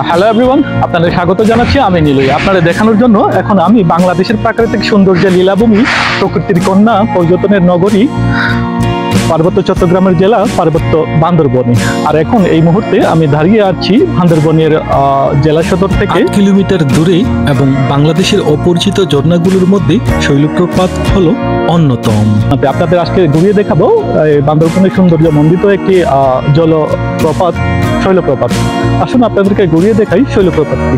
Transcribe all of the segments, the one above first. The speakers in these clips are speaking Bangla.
হ্যালো এভরিওয়ান, আপনাদের স্বাগত জানাচ্ছি। আমি নীলই আপনাদের দেখানোর জন্য এখন আমি বাংলাদেশের প্রাকৃতিক সৌন্দর্যের লীলাভূমি, প্রকৃতির কন্যা, পর্যটনের নগরী, পার্বত্য চট্টগ্রামের জেলা পার্বত্য বান্দরবনে। আর এখন এই মুহূর্তে আমি দাঁড়িয়ে আছি বান্দরবনের জেলা সদর থেকে 8 কিলোমিটার দূরে এবং বাংলাদেশের অপরিচিত ঝর্ণাগুলোর মধ্যে শৈলপ্রপাত হলো অন্যতম। আপনাদের আজকে ঘুরিয়ে দেখাবো বান্দরবনের সৌন্দর্য মণ্ডিত একটি জলপ্রপাত, শৈলপ্রপাত। আসুন আপনাদেরকে ঘুরিয়ে দেখাই শৈলপ্রপাতটি।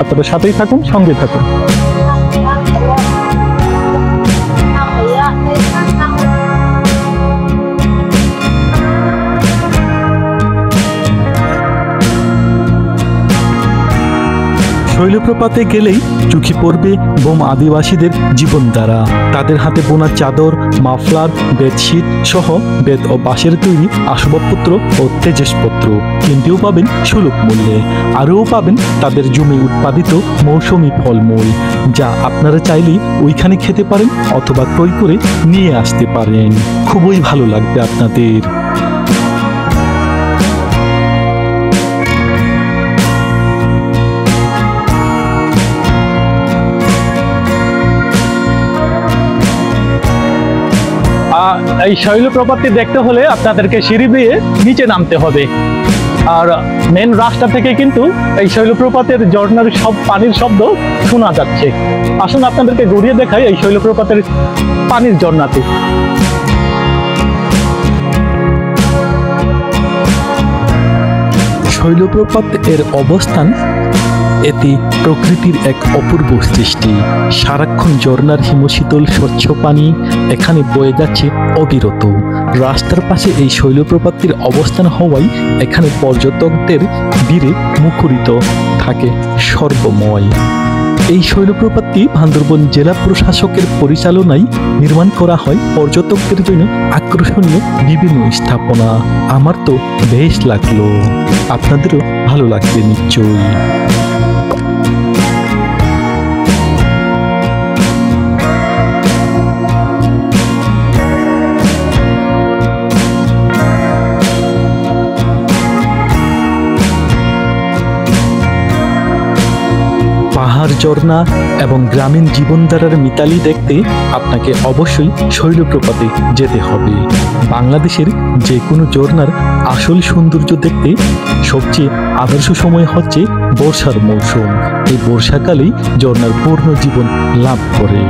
আপনাদের সাথেই থাকুন, সঙ্গে থাকুন। শৈলপ্রপাতে গেলেই চোখে পড়বে বোম আদিবাসীদের জীবনধারা। তাদের হাতে বোনা চাদর, মাফলার, বেডশিট সহ বেত ও বাঁশের তৈরি আসবাবপত্র ও তেজসপত্র কিনতেও পাবেন সুলভ মূল্যে। আরও পাবেন তাদের জমি উৎপাদিত মৌসুমি ফলমূল, যা আপনারা চাইলেই ওইখানে খেতে পারেন অথবা ক্রয় করে নিয়ে আসতে পারেন। খুবই ভালো লাগবে আপনাদের। এই শৈলপ্রপাতটি দেখতে হলে আপনাদেরকে সিঁড়ি বেয়ে নিচে নামতে হবে। আর মেন রাস্তা থেকে কিন্তু এই শৈলপ্রপাতের ঝর্ণার সব পানির শব্দ শোনা যাচ্ছে। আসুন আপনাদেরকে ঘুরিয়ে দেখাই এই শৈলপ্রপাতের পানির ঝর্ণাটি। শৈলপ্রপাত এর অবস্থান এটি প্রকৃতির এক অপূর্ব সৃষ্টি। সারাক্ষণ ঝর্ণার হিমশীতল স্বচ্ছ পানি এখানে বয়ে যাচ্ছে অবিরত। রাস্তার পাশে এই শৈলপ্রপাতটির অবস্থান হওয়ায় এখানে পর্যটকদের ভিড়ে মুখরিত থাকে সর্বময়। এই শৈলপ্রপাতটি বান্দরবন জেলা প্রশাসকের পরিচালনায় নির্মাণ করা হয় পর্যটকদের জন্য আকর্ষণীয় বিভিন্ন স্থাপনা। আমার তো বেশ লাগলো, আপনাদেরও ভালো লাগবে নিশ্চয়ই। পাহাড়, ঝর্ণা এবং গ্রামীণ জীবনধারার মিতালি দেখতে আপনাকে অবশ্যই শৈলপ্রপাতে যেতে হবে। বাংলাদেশের যে কোনো ঝর্ণার আসল সৌন্দর্য দেখতে সবচেয়ে আদর্শ সময় হচ্ছে বর্ষার মৌসুম। এই বর্ষাকালেই ঝর্ণার পূর্ণ জীবন লাভ করে।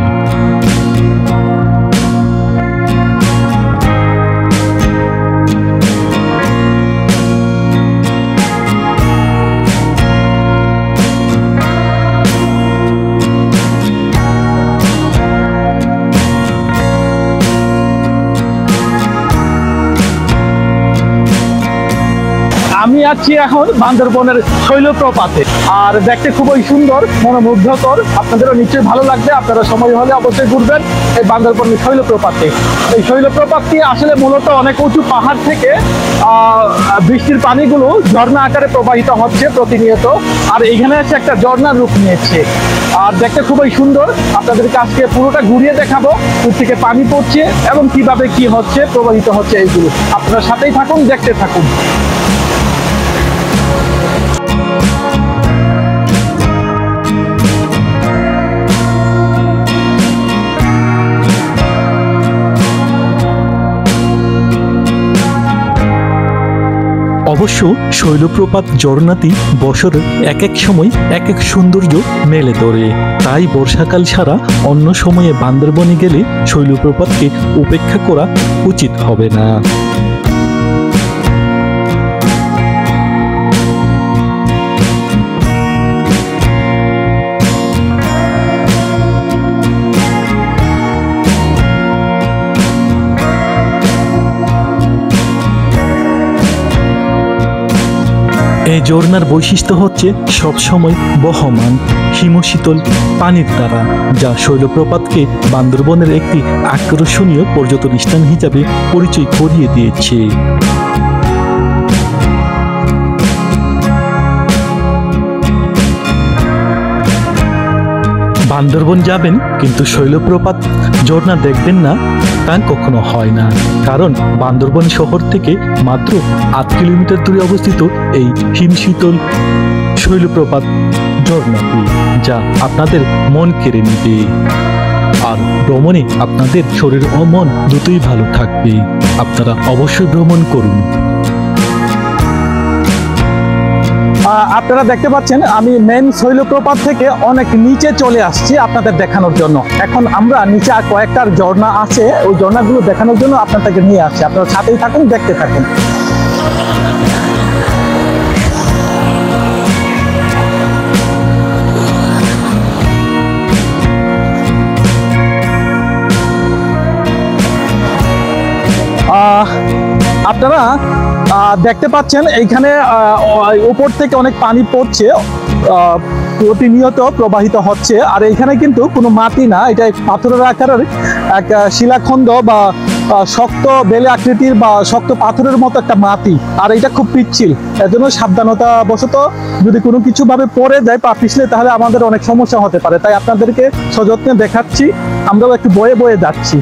আমি আছি এখন বান্দরবনের শৈলপ্রপাতে, আর দেখতে খুবই সুন্দর, মনোমুগ্ধকর। আপনাদেরও নিশ্চয়ই ভালো লাগবে। আপনারা সময় হলে অবশ্যই ঘুরবেন এই বান্দরবনের শৈলপ্রপাতে। এই শৈলপ্রপাতটি আসলে মূলত অনেক উঁচু পাহাড় থেকে বৃষ্টির পানিগুলো ঝর্ণা আকারে প্রবাহিত হচ্ছে প্রতিনিয়ত, আর এইখানে আছে একটা ঝর্ণার রূপ নিয়েছে। আর দেখতে খুবই সুন্দর। আপনাদেরকে আজকে পুরোটা ঘুরিয়ে দেখাবো, দূর থেকে পানি পড়ছে এবং কিভাবে কি হচ্ছে, প্রবাহিত হচ্ছে এইগুলো। আপনারা সাথেই থাকুন, দেখতে থাকুন। অবশ্য শৈলপ্রপাত ঝর্ণাটি বছরের এক এক সময় এক এক সৌন্দর্য মেলে ধরে। তাই বর্ষাকাল ছাড়া অন্য সময়ে বান্দরবনে গেলে শৈলপ্রপাতকে উপেক্ষা করা উচিত হবে না। এই ঝর্ণার বৈশিষ্ট্য হচ্ছে সবসময় বহমান হিমশীতল পানির দ্বারা, যা শৈলপ্রপাতকে বান্দরবনের একটি আকর্ষণীয় পর্যটন স্থান হিসাবে পরিচয় করিয়ে দিয়েছে। বান্দরবন যাবেন কিন্তু শৈলপ্রপাত ঝর্ণা দেখবেন না তা কখনো হয় না, কারণ বান্দরবন শহর থেকে মাত্র ৮ কিলোমিটার দূরে অবস্থিত এই হিমশীতল শৈলপ্রপাত ঝর্ণাটি, যা আপনাদের মন কেড়ে নিবে। আর ভ্রমণে আপনাদের শরীর ও মন দুটোই ভালো থাকবে। আপনারা অবশ্যই ভ্রমণ করুন। আপনারা দেখতে পাচ্ছেন আমি মেন শৈলপ্রপাত থেকে অনেক নিচে চলে আসছি আপনাদের দেখানোর জন্য। এখন আমরা নিচে আর কয়েকটা ঝর্ণা আছে, ওই ঝর্ণাগুলো দেখানোর জন্য আপনাদেরকে নিয়ে আসছি। আপনারা সাথেই থাকুন, দেখতে থাকুন। আপনারা দেখতে পাচ্ছেন এইখানে উপর থেকে অনেক পানি পড়ছে, প্রতিনিয়ত প্রবাহিত হচ্ছে। আর এইখানে কিন্তু কোনো মাটি না, এটা পাথরের আকারের এক শিলাখণ্ড বা শক্ত বেলে আকৃতির বা শক্ত পাথরের মতো একটা মাটি। আর এটা খুব পিচ্ছিল, এজন্য সাবধানতা বশত যদি কোনো কিছু ভাবে পড়ে যায় পা পিছলে, তাহলে আমাদের অনেক সমস্যা হতে পারে। তাই আপনাদেরকে সযত্নে দেখাচ্ছি, আমরাও একটু বয়ে বয়ে যাচ্ছি।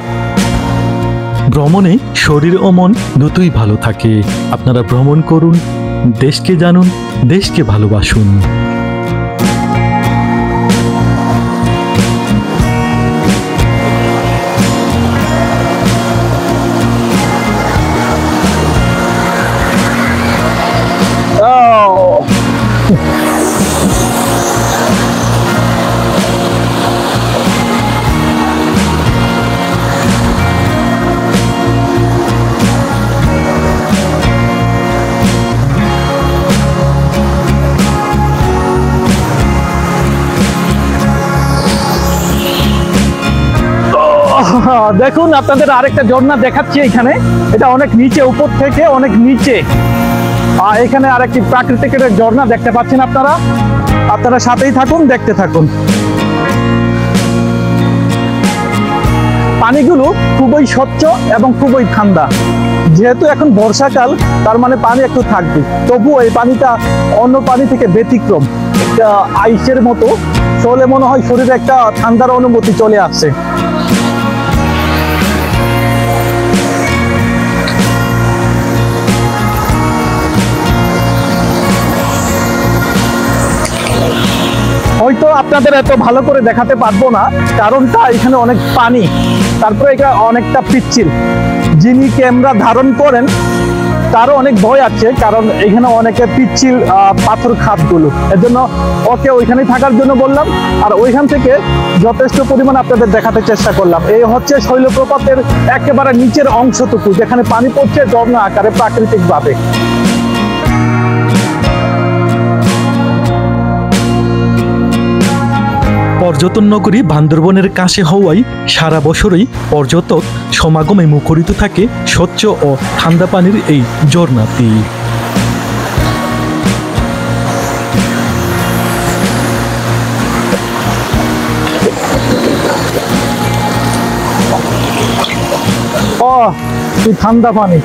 ভ্রমণে শরীর ও মন দুটোই ভালো থাকে। আপনারা ভ্রমণ করুন, দেশকে জানুন, দেশকে ভালোবাসুন। দেখুন আপনাদের আরেকটা ঝর্ণা দেখাচ্ছি এখানে। এটা অনেক নিচে, উপর থেকে অনেক নিচে। এখানে আরেকটি প্রাকৃতিক ঝর্ণা দেখতে পাচ্ছেন আপনারা। আপনারা সাথেই থাকুন, দেখতে থাকুন। পানিগুলো খুবই স্বচ্ছ এবং খুবই ঠান্ডা। যেহেতু এখন বর্ষাকাল, তার মানে পানি একটু থাকবে, তবুও এই পানিটা অন্য পানি থেকে ব্যতিক্রম, আইসের মতো। চলে মনে হয় শরীরে একটা ঠান্ডার অনুভূতি চলে আসছে। হয়তো আপনাদের এত ভালো করে দেখাতে পারবো না, কারণটা এখানে অনেক পানি, তারপরে এটা অনেকটা পিচ্ছিল। যিনি ক্যামেরা ধারণ করেন তারও অনেক ভয় আছে, কারণ এখানে অনেকে পিচ্ছিল পাথর খাতগুলো, এজন্য ওকে ওইখানে থাকার জন্য বললাম। আর ওইখান থেকে যথেষ্ট পরিমাণ আপনাদের দেখাতে চেষ্টা করলাম। এই হচ্ছে শৈলপ্রপাতের একেবারে নিচের অংশটুকু, যেখানে পানি পড়ছে ঝর্ণা আকারে প্রাকৃতিকভাবে। পর্যটন নগরী বান্দরবনের কাছে হওয়ায় সারা বছরই পর্যটক সমাগমে মুখরিত থাকে স্বচ্ছ ও ঠান্ডা পানির এই ঝর্ণাটি। কি ঠান্ডা পানি!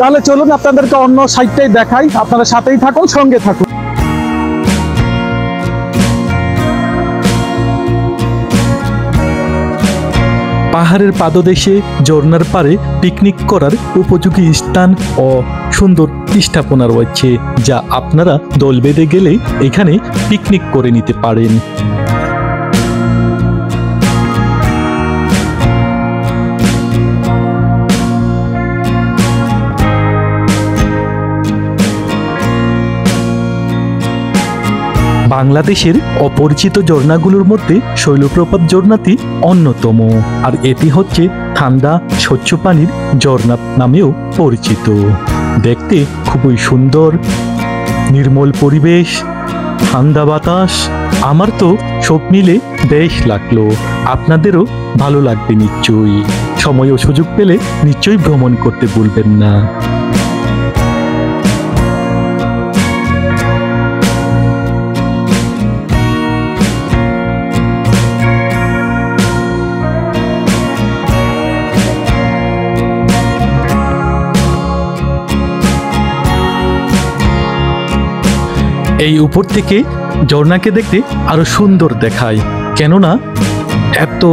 তাহলে চলুন আপনাদেরকে অন্য সাইডটাই দেখাই। আপনারা সাথেই থাকুন, সঙ্গে থাকুন। পাহাড়ের পাদদেশে ঝর্ণার পাড়ে পিকনিক করার উপযোগী স্থান ও সুন্দর স্থাপনা রয়েছে, যা আপনারা দল বেঁধে গেলে এখানে পিকনিক করে নিতে পারেন। বাংলাদেশের অপরিচিত ঝর্ণাগুলোর মধ্যে শৈলপ্রপাত ঝর্ণাটি অন্যতম, আর এটি হচ্ছে ঠান্ডা স্বচ্ছ পানির ঝর্ণা নামেও পরিচিত। দেখতে খুবই সুন্দর, নির্মল পরিবেশ, ঠান্ডা বাতাস। আমার তো সব মিলে বেশ লাগলো, আপনাদেরও ভালো লাগবে নিশ্চয়ই। সময় ও সুযোগ পেলে নিশ্চয়ই ভ্রমণ করতে ভুলবেন না। এই উপর থেকে ঝর্ণাকে দেখতে আরো সুন্দর দেখায়, কেননা এত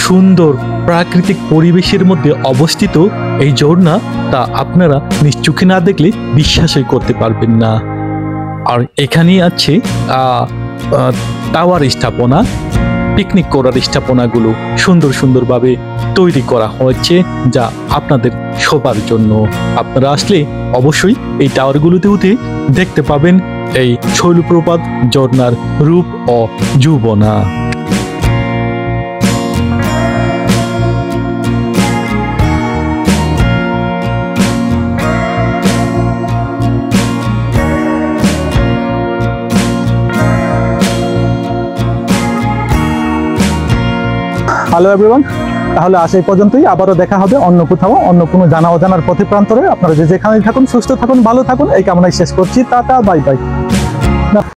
সুন্দর প্রাকৃতিক পরিবেশের মধ্যে অবস্থিত এই ঝর্ণা তা আপনারা নিজ চোখে না দেখলে বিশ্বাসই করতে পারবেন না। আর এখানে আছে টাওয়ার স্থাপনা, পিকনিক করার স্থাপনাগুলো সুন্দর সুন্দরভাবে তৈরি করা হয়েছে, যা আপনাদের সবার জন্য। আপনারা আসলে অবশ্যই এই টাওয়ারগুলোতে উঠে দেখতে পাবেন এই শৈলপ্রপাত ঝর্ণার রূপ ও যৌবনা। হ্যালো এভরিওয়ান, তাহলে আজ এই পর্যন্তই। আবারও দেখা হবে অন্য কোথাও, অন্য কোনো জানা অজানার পথে প্রান্তরে। আপনারা যে যেখানেই থাকুন সুস্থ থাকুন, ভালো থাকুন এই কামনায় শেষ করছি। Tata, bye bye.